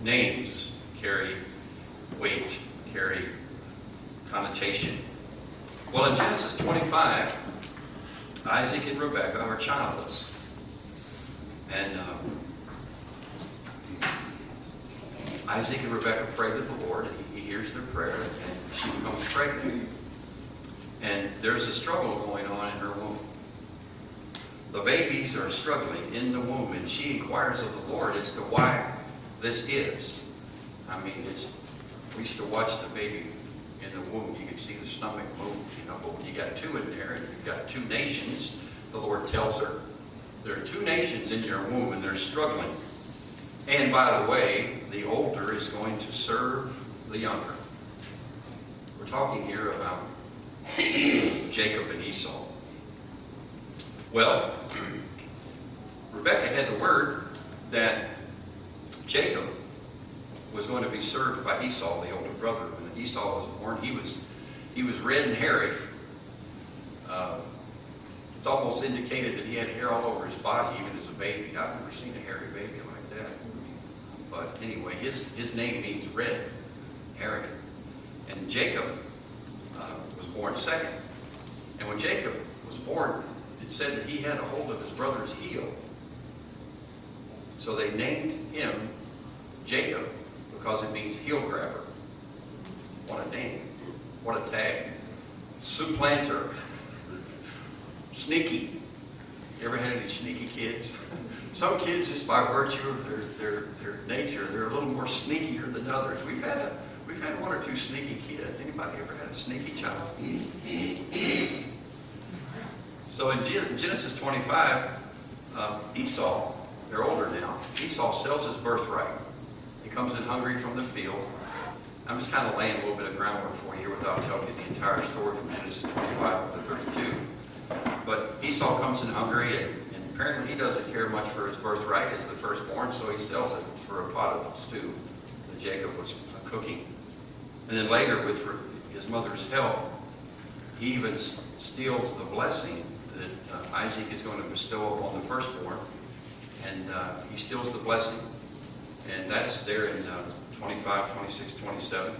names carry weight, carry connotation. Well, in Genesis 25, Isaac and Rebekah are childless. And Isaac and Rebekah pray to the Lord, and he hears their prayer, and she becomes pregnant. And there's a struggle going on in her womb. The babies are struggling in the womb, and she inquires of the Lord as to why this is. I mean, we used to watch the baby in the womb. You can see the stomach move, but when you got two in there, and you've got two nations, the Lord tells her, there are two nations in your womb, and they're struggling. And by the way, the older is going to serve the younger. We're talking here about Jacob and Esau. Well, Rebekah had the word that Jacob was going to be served by Esau, the older brother. When Esau was born, he was red and hairy. It's almost indicated that he had hair all over his body, even as a baby. I've never seen a hairy baby like that. But anyway, his name means red, hairy. And Jacob was born second. And when Jacob was born, it said that he had a hold of his brother's heel. So they named him Jacob because it means heel grabber. What a name. What a tag. Supplanter. Sneaky. You ever had any sneaky kids? Some kids, just by virtue of their nature, they're a little more sneakier than others. We've had one or two sneaky kids. Anybody ever had a sneaky child? So in Genesis 25, Esau, they're older now, Esau sells his birthright. He comes in hungry from the field. I'm just kind of laying a little bit of groundwork for you here without telling you the entire story from Genesis 25 to 32. But Esau comes in hungry, and apparently he doesn't care much for his birthright as the firstborn, so he sells it for a pot of stew that Jacob was cooking. And then later, with his mother's help, he even steals the blessing that Isaac is going to bestow upon the firstborn. And he steals the blessing. And that's there in 25, 26, 27.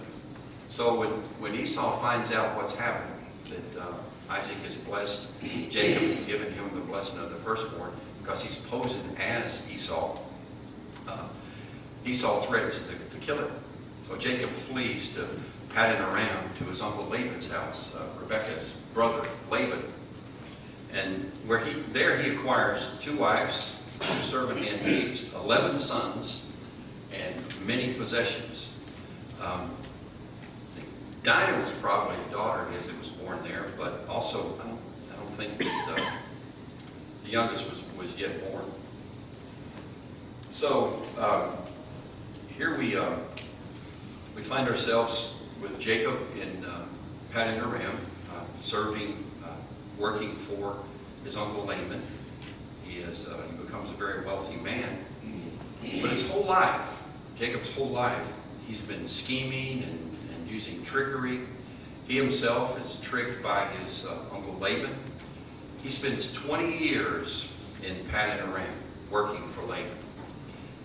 So when Esau finds out what's happened, that Isaac has blessed Jacob and given him the blessing of the firstborn, because he's posing as Esau, Esau threatens to kill him. So Jacob flees to Paddan Aram, to his uncle Laban's house, Rebekah's brother Laban. And he acquires 2 wives, 2 servant handmaids, 11 sons, and many possessions. Dinah was probably a daughter of his that was born there, but also I don't think that the youngest was yet born. So here we find ourselves with Jacob in Paddan Aram, serving, working for his uncle Laban. He becomes a very wealthy man. But his whole life, Jacob's whole life, he's been scheming and using trickery. He himself is tricked by his uncle Laban. He spends 20 years in Paddan Aram working for Laban.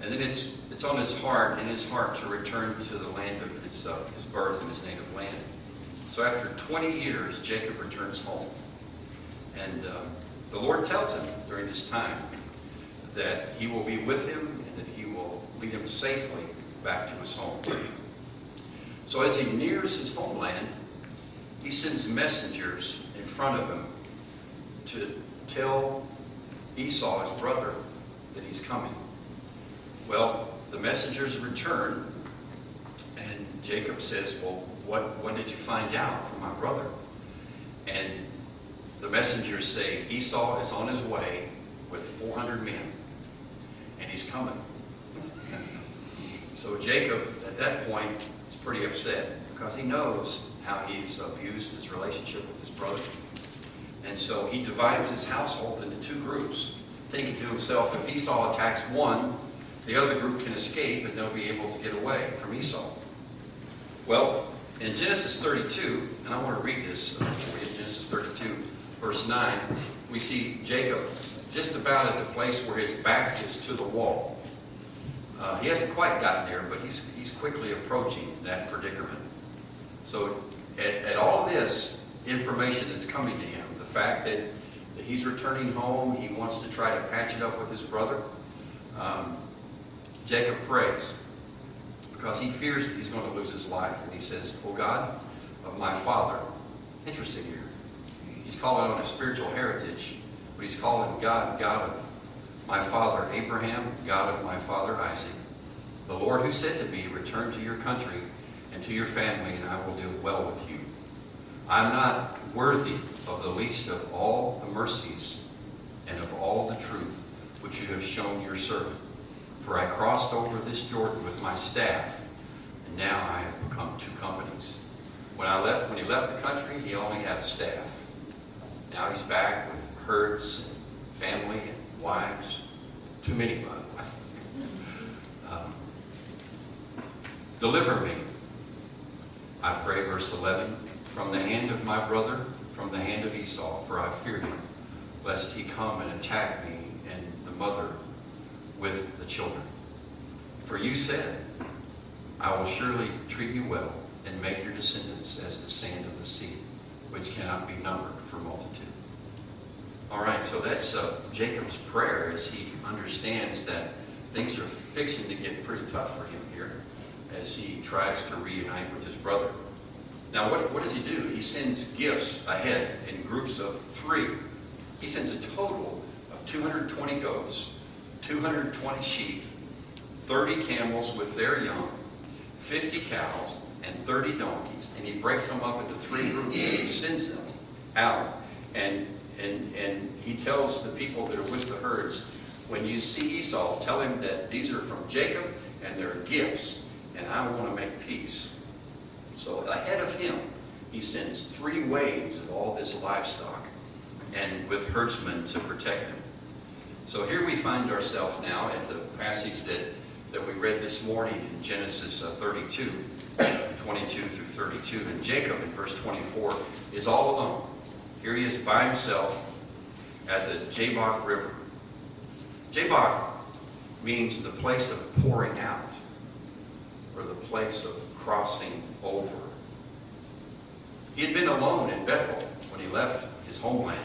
And then it's on his heart, to return to the land of his birth and his native land. So after 20 years, Jacob returns home. And the Lord tells him during this time that he will be with him and that he will lead him safely back to his home. So as he nears his homeland, he sends messengers in front of him to tell Esau, his brother, that he's coming. Well, the messengers return, and Jacob says, well, what did you find out from my brother? And the messengers say, Esau is on his way with 400 men, and he's coming. So Jacob, at that point, is pretty upset because he knows how he's abused his relationship with his brother. And so he divides his household into 2 groups, thinking to himself, if Esau attacks one, the other group can escape and they'll be able to get away from Esau. Well, in Genesis 32, and I want to read this for you, Genesis 32, verse 9, we see Jacob just about at the place where his back is to the wall. He hasn't quite gotten there, but he's quickly approaching that predicament. So at all this information that's coming to him, the fact that he's returning home, he wants to try to patch it up with his brother, Jacob prays because he fears that he's going to lose his life. And he says, "O God of my father." Interesting here. He's calling on his spiritual heritage, but he's calling God, God of my father Abraham, God of my father Isaac, the Lord who said to me, "Return to your country and to your family, and I will deal well with you. I'm not worthy of the least of all the mercies and of all the truth which you have shown your servant. For I crossed over this Jordan with my staff, and now I have become two companies." When he left the country, he only had a staff. Now he's back with herds, and family, and wives. Too many, by the way. Deliver me, I pray, verse 11, from the hand of my brother, from the hand of Esau, for I fear him, lest he come and attack me and the mother with the children. For you said, I will surely treat you well and make your descendants as the sand of the sea, which cannot be numbered for multitude. All right, so that's Jacob's prayer as he understands that things are fixing to get pretty tough for him here as he tries to reunite with his brother. Now, what does he do? He sends gifts ahead in groups of 3. He sends a total of 220 goats, 220 sheep, 30 camels with their young, 50 cows, and 30 donkeys. And he breaks them up into 3 groups, and he sends them out. And he tells the people that are with the herds, when you see Esau, tell him that these are from Jacob, and they're gifts, and I want to make peace. So ahead of him, he sends 3 waves of all this livestock, and with herdsmen to protect them. So here we find ourselves now at the passage that we read this morning in Genesis 32, 22 through 32. And Jacob in verse 24 is all alone. Here he is by himself at the Jabbok River. Jabbok means the place of pouring out, or the place of crossing over. He had been alone in Bethel when he left his homeland.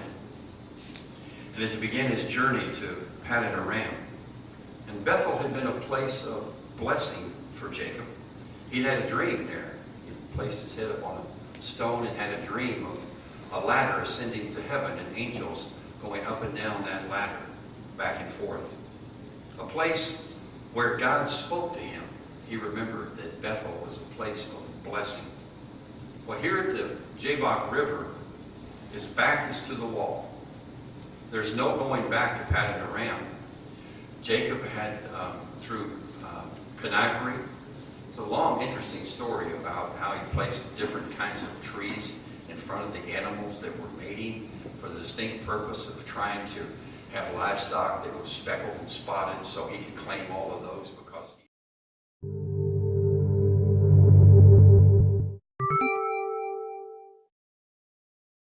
And as he began his journey to Paddan Aram, and Bethel had been a place of blessing for Jacob. He'd had a dream there. He placed his head upon a stone and had a dream of a ladder ascending to heaven and angels going up and down that ladder, back and forth. A place where God spoke to him. He remembered that Bethel was a place of blessing. Well, here at the Jabbok River, his back is to the wall. There's no going back to Paddan Aram. Jacob had, through connivery, it's a long, interesting story about how he placed different kinds of trees in front of the animals that were mating for the distinct purpose of trying to have livestock that was speckled and spotted so he could claim all of those because he